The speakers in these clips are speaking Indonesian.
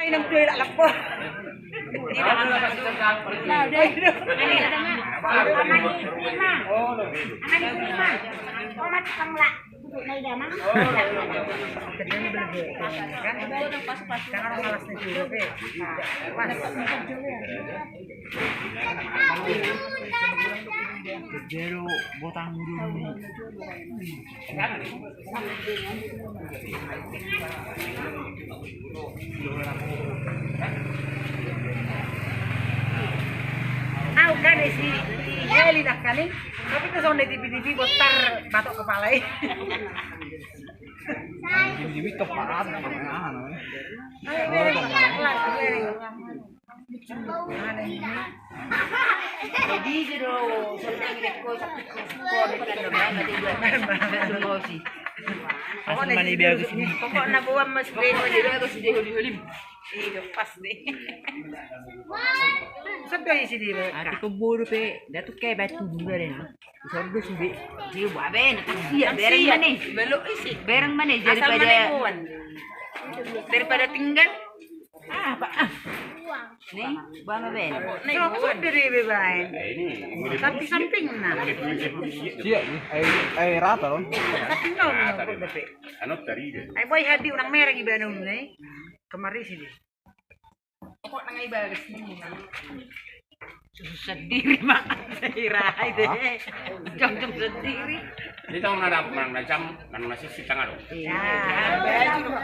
Nang tuloy lalak po. Nah, deh. Pero botang dulu. Ah, kan si Heli dah kali. Tapi tu sound di TV botar batok kepala ini. Jadi keparat namanya. Jadi jero sebenarnya kita kau sakit kau dekat dengan nanti dua sih. Asal mani biar ke sini. Pokoknya bawa mas Ben jadi aku sudah holi-holi. Iya pas deh. Sampai sini. Ati keburu pe, dah tu kayak batu juga deh. Sordo sudah. Dia babe nak siap Berang mana? Belum isi. Berang mana Daripada tinggal. Ah, apa? Ah. Nih, bang Ben. Coklat dari bebain. Tapi samping nah. Siap nih, ay rata loh. Tapi no, dapat. Ay boy hadi unang merah iba nung nih. Kemari sini. Kok nang iba sini. Sendiri makan seirai deh. Jom sendiri. Ini tahu macam masih si tengah dong. Ya.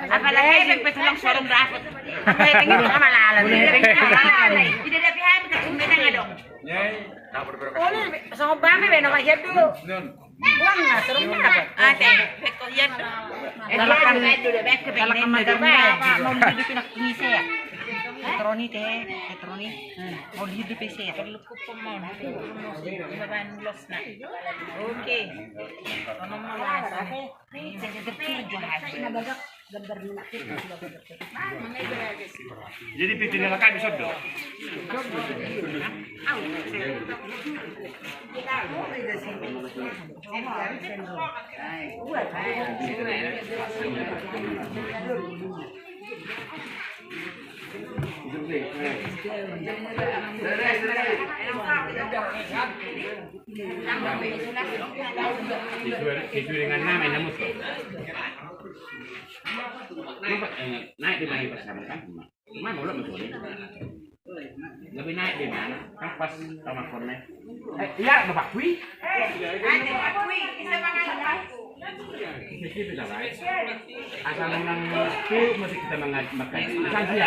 Apalagi petulong sorong dapat. Apa yang pengen sama lalan. Tidak ada pihak kita kumena nggak dong. Oh, sama bame beno kaya dulu. Buang na, serong na ba? Ate, beko yan. Lalakan medyo de bek lalakan madam ba? Mau hidup pinakingise ya. Petroni teh, petroni. Mau hidup PC ya. Perlu ko mo na. Ibaban los na. Oke. Ano mo lang sa. Jadi kecil jo hasil. Nabagak gambar dulu. Jadi pitin na kayo soddo. Dengan nama namus. Naik di mana bersama kan? Mana ulah betul ini? Lebih naik di mana? Kan pas sama korne. Iya, Bapak Kui. Ate Pak Kui, isa pangalan. Asal menang itu mesti kita makan. Asal dia.